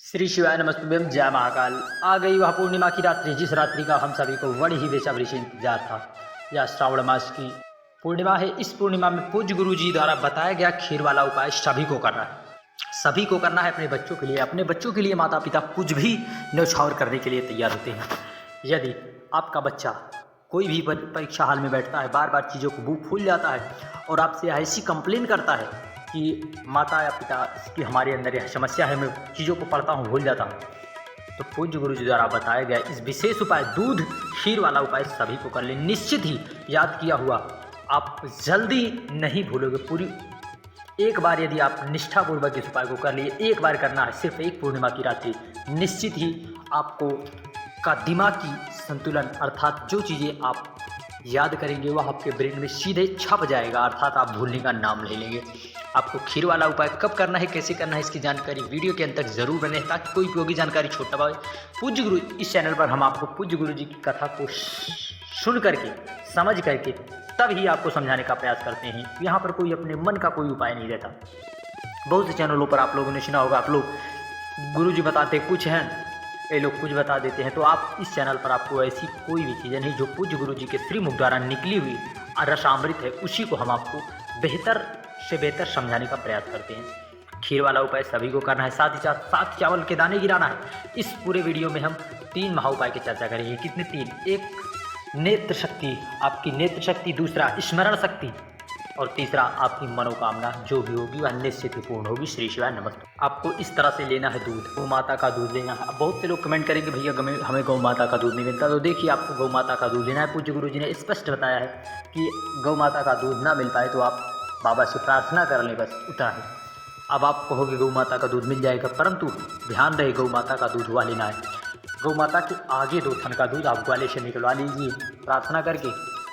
श्री शिवाय नमस्तुभ्यं। जय महाकाल। आ गई वह पूर्णिमा की रात्रि, जिस रात्रि का हम सभी को बड़ी ही बेसब्री से इंतजार था। यह श्रावण मास की पूर्णिमा है। इस पूर्णिमा में पूज्य गुरु जी द्वारा बताया गया खीर वाला उपाय सभी को करना है। सभी को करना है, अपने बच्चों के लिए। अपने बच्चों के लिए माता पिता कुछ भी न्यौछावर करने के लिए तैयार होते हैं। यदि आपका बच्चा कोई भी परीक्षा हाल में बैठता है, बार बार चीज़ों को भूल जाता है और आपसे ऐसी कंप्लेन करता है कि माता या पिता की हमारे अंदर यह समस्या है, मैं चीज़ों को पढ़ता हूँ भूल जाता हूँ, तो पूज्य गुरु जी द्वारा बताया गया इस विशेष उपाय दूध खीर वाला उपाय सभी को कर ले। निश्चित ही याद किया हुआ आप जल्दी नहीं भूलोगे। पूरी एक बार यदि आप निष्ठापूर्वक इस उपाय को कर लिए, एक बार करना है, सिर्फ एक पूर्णिमा की रात्रि, निश्चित ही आपको का दिमागी संतुलन अर्थात जो चीज़ें आप याद करेंगे वह आपके ब्रेन में सीधे छप जाएगा, अर्थात आप भूलने का नाम ले लेंगे। आपको खीर वाला उपाय कब करना है, कैसे करना है, इसकी जानकारी वीडियो के अंत तक जरूर बने ताकि कोई उपयोगी जानकारी छूट ना पाए। पूज्य गुरु इस चैनल पर हम आपको पूज्य गुरु जी की कथा को सुन करके समझ करके तब ही आपको समझाने का प्रयास करते हैं। यहाँ पर कोई अपने मन का कोई उपाय नहीं रहता। बहुत से चैनलों पर आप लोगों ने सुना होगा, आप लोग गुरु जी बताते कुछ हैं, ये लोग कुछ बता देते हैं। तो आप इस चैनल पर आपको ऐसी कोई भी चीज़ें नहीं, जो पूज्य गुरु जी के श्रीमुख द्वारा निकली हुई रसामृत है, उसी को हम आपको बेहतर से बेहतर समझाने का प्रयास करते हैं। खीर वाला उपाय सभी को करना है, साथ ही साथ 7 चावल के दाने गिराना है। इस पूरे वीडियो में हम 3 महा उपाय की चर्चा करेंगे। कितने? 3। एक नेत्र शक्ति, आपकी नेत्र शक्ति, दूसरा स्मरण शक्ति और तीसरा आपकी मनोकामना जो भी होगी वह निश्चित ही पूर्ण होगी। श्री शिवाय नमस्ते। आपको इस तरह से लेना है दूध, गौ माता का दूध लेना है। अब बहुत से लोग कमेंट करेंगे भैया हमें गौ माता का दूध नहीं मिलता, तो देखिए आपको गौ माता का दूध लेना है। पूज्य गुरु जी ने स्पष्ट बताया है कि गौ माता का दूध ना मिल पाए तो आप बाबा से प्रार्थना कर लें, बस उतना है। अब आप कहोगे गौ माता का दूध मिल जाएगा, परंतु ध्यान रहे गौ माता का दूध हुआ लेना है। गौ माता के आगे 2 थन का दूध आप ग्वाले से निकलवा लीजिए प्रार्थना करके,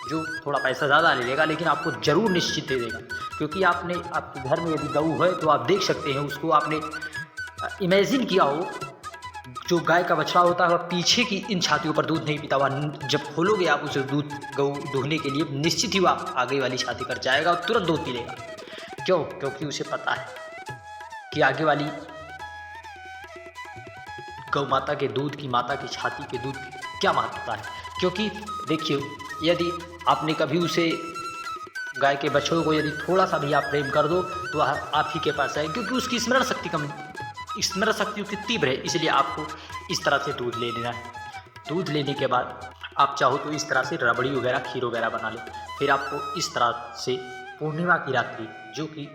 जो थोड़ा पैसा ज़्यादा ले लेगा लेकिन आपको ज़रूर निश्चित दे देगा। क्योंकि आपने आपके घर में यदि गऊ है तो आप देख सकते हैं उसको, आपने इमेजिन किया हो जो गाय का बछड़ा होता है वह पीछे की इन छातियों पर दूध नहीं पीता हुआ, जब खोलोगे आप उसे दूध गऊ दूहने के लिए, निश्चित ही वह आगे वाली छाती पर जाएगा और तुरंत दूध पी लेगा। क्यों? क्योंकि उसे पता है कि आगे वाली गौ माता के दूध की, माता की छाती के दूध की क्या महत्वता है। क्योंकि देखिए, यदि आपने कभी उसे गाय के बछड़ों को यदि थोड़ा सा भी आप प्रेम कर दो तो आप ही के पास आए, क्योंकि उसकी स्मरण शक्ति उसकी तीव्र है। इसलिए आपको इस तरह से दूध ले लेना है। दूध लेने के बाद आप चाहो तो इस तरह से रबड़ी वगैरह, खीर वगैरह बना ले। फिर आपको इस तरह से पूर्णिमा की रात्रि, जो कि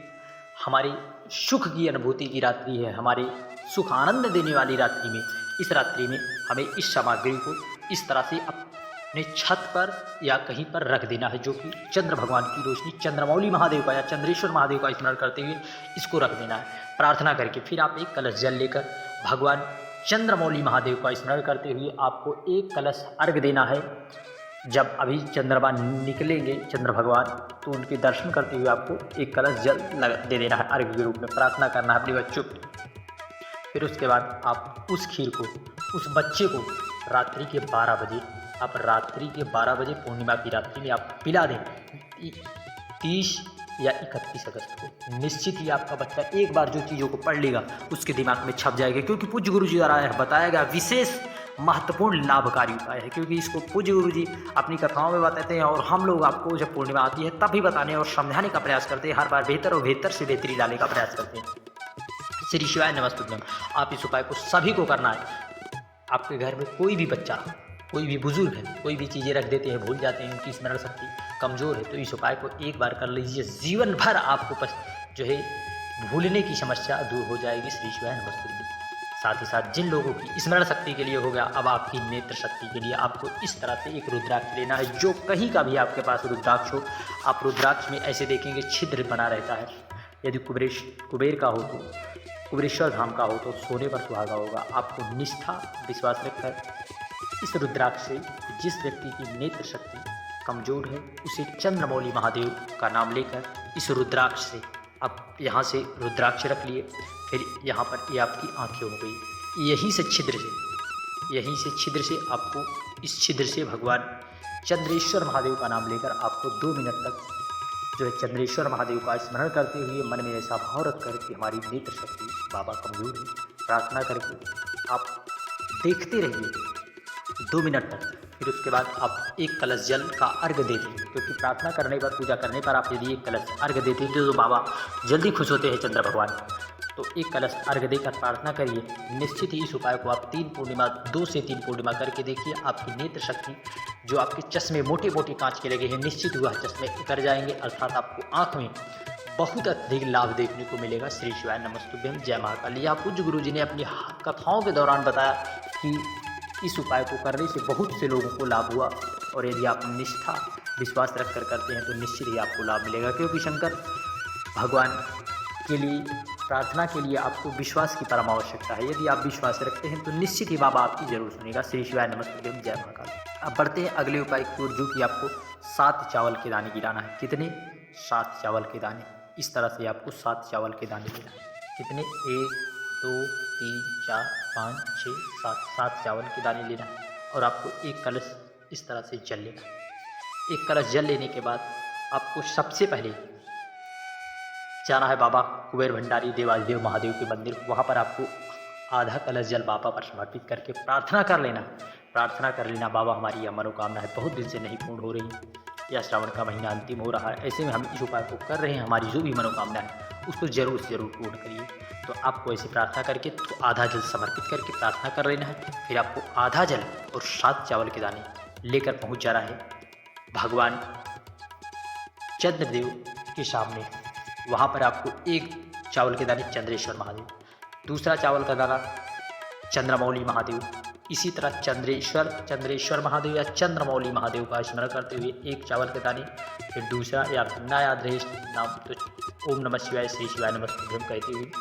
हमारी सुख की अनुभूति की रात्रि है, हमारे सुख आनंद देने वाली रात्रि में, इस रात्रि में हमें इस सामग्री को इस तरह से अपने छत पर या कहीं पर रख देना है, जो कि चंद्र भगवान की रोशनी, चंद्रमौली महादेव का या चंद्रेश्वर महादेव का स्मरण करते हुए इसको रख देना है प्रार्थना करके। फिर आप एक कलश जल लेकर भगवान चंद्रमौली महादेव का स्मरण करते हुए आपको एक कलश अर्घ देना है। जब अभी चंद्रमा निकलेंगे चंद्र भगवान, तो उनके दर्शन करते हुए आपको एक कलश जल दे देना है अर्घ के रूप में, प्रार्थना करना है अपने बच्चों की। फिर उसके बाद आप उस खीर को उस बच्चे को रात्रि के 12 बजे, आप रात्रि के 12 बजे पूर्णिमा की रात्रि में आप पिला दें। 30 या 31 अगस्त को निश्चित ही आपका बच्चा एक बार जो चीज़ों को पढ़ लेगा उसके दिमाग में छप जाएगा। क्योंकि पूज्य गुरु जी द्वारा बताया गया विशेष महत्वपूर्ण लाभकारी उपाय है। क्योंकि इसको पूज्य गुरु जी अपनी कथाओं में बताते हैं और हम लोग आपको जब पूर्णिमा आती है तभी बताने और समझाने का प्रयास करते हैं। हर बार बेहतर और बेहतर से बेहतरी डालने का प्रयास करते हैं। श्री शिवाय नमस्तुभ्यं। आप इस उपाय को सभी को करना है। आपके घर में कोई भी बच्चा, कोई भी बुजुर्ग है, कोई भी चीज़ें रख देते हैं, भूल जाते हैं, उनकी स्मरण शक्ति कमज़ोर है, तो इस उपाय को एक बार कर लीजिए, जीवन भर आपको जो है भूलने की समस्या दूर हो जाएगी। श्री शिवाय नमस्तुभ्यं। साथ ही साथ जिन लोगों की स्मरण शक्ति के लिए हो गया, अब आपकी नेत्र शक्ति के लिए आपको इस तरह से एक रुद्राक्ष लेना है। जो कहीं का भी आपके पास रुद्राक्ष हो, आप रुद्राक्ष में ऐसे देखेंगे छिद्र बना रहता है। यदि कुबेर का हो तो, कुबेरेश्वर धाम का हो तो सोने पर सुहागा होगा। आपको निष्ठा विश्वास रखकर इस रुद्राक्ष से, जिस व्यक्ति की नेत्र शक्ति कमजोर है, उसे चंद्रमौली महादेव का नाम लेकर इस रुद्राक्ष से आप यहाँ से रुद्राक्ष रख लिए। फिर यहाँ पर ये आपकी आंखें हो गई, यहीं से छिद्र से आपको इस छिद्र से भगवान चंद्रेश्वर महादेव का नाम लेकर आपको 2 मिनट तक जो है चंद्रेश्वर महादेव का स्मरण करते हुए मन में ऐसा भाव रख कर कि हमारी नेत्र शक्ति बाबा कमजोर है, प्रार्थना करके आप देखते रहिए 2 मिनट तक। फिर उसके बाद आप एक कलश जल का अर्घ दे दें, क्योंकि प्रार्थना करने पर, पूजा करने पर आप यदि एक कलश अर्घ देते हैं तो बाबा जल्दी खुश होते हैं चंद्र भगवान। तो एक कलश अर्घ देकर प्रार्थना करिए। निश्चित ही इस उपाय को आप 3 पूर्णिमा, 2 से 3 पूर्णिमा करके देखिए। आपकी नेत्र शक्ति, जो आपके चश्मे मोटे मोटे कांच के लगे हैं, निश्चित वह चश्मे उतर जाएंगे, अर्थात आपको आँख में बहुत अधिक लाभ देखने को मिलेगा। श्री शिवाय नमस्तुभ्यम। जय महाकाल। यह पूज्य गुरु जी ने अपनी कथाओं के दौरान बताया कि इस उपाय को करने से बहुत से लोगों को लाभ हुआ, और यदि आप निष्ठा विश्वास रख कर करते हैं तो निश्चित ही आपको लाभ मिलेगा, क्योंकि शंकर भगवान के लिए, प्रार्थना के लिए आपको विश्वास की परम आवश्यकता है। यदि आप विश्वास रखते हैं तो निश्चित ही बाबा आपकी जरूर सुनेगा। श्री शिवाय नमस्तुभ्यम। जय महाकाल। अब बढ़ते हैं अगले उपाय की ओर, जो कि आपको 7 चावल के दाने गिराना है। कितने? 7 चावल के दाने। इस तरह से आपको 7 चावल के दाने गिराना है। कितने? 1 2 3 4 5 6 7 चावल के दाने लेना है, और आपको एक कलश इस तरह से जल लेना है। एक कलश जल लेने के बाद आपको सबसे पहले जाना है बाबा कुबेर भंडारी देवाधिदेव महादेव के मंदिर। वहाँ पर आपको आधा कलश जल बाबा पर समर्पित करके प्रार्थना कर लेना। प्रार्थना कर लेना, बाबा हमारी यह मनोकामना है, बहुत दिन से नहीं पूर्ण हो रही, या श्रावण का महीना अंतिम हो रहा है, ऐसे में हम इस उपाय को कर रहे हैं, हमारी जो भी मनोकामना है उसको जरूर से जरूर पूर्ण करिए। तो आपको ऐसे प्रार्थना करके तो आधा जल समर्पित करके प्रार्थना कर लेना है। फिर आपको आधा जल और 7 चावल के दाने लेकर पहुंच जाना है भगवान चंद्रदेव के सामने। वहाँ पर आपको एक चावल के दाने चंद्रेश्वर महादेव, दूसरा चावल का दाना चंद्रमौली महादेव, इसी तरह चंद्रेश्वर महादेव या चंद्रमौली महादेव का स्मरण करते हुए एक चावल के दाने, फिर दूसरा या ना याद रहे नाम तो ओम नमः शिवाय, श्री शिवाय नमस्तुभ्यम कहते हुए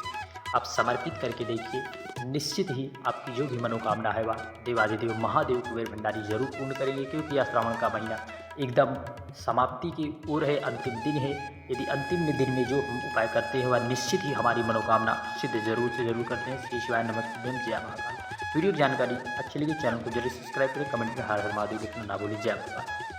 आप समर्पित करके देखिए। निश्चित ही आपकी जो भी मनोकामना है वह देवाधिदेव महादेव कुबेर भंडारी जरूर पूर्ण करेंगे, क्योंकि यह श्रावण का महीना एकदम समाप्ति की ओर है, अंतिम दिन है। यदि अंतिम दिन में जो हम उपाय करते हैं वह निश्चित ही हमारी मनोकामना सिद्ध जरूर से जरूर करते हैं। श्री शिवाय नमस्तुभ्यम। जय महाकाल। वीडियो की जानकारी अच्छी लगी चैनल को जरूर सब्सक्राइब करें, कमेंट में हर हर महादेव लिखना ना भूलें। जय महाकाल।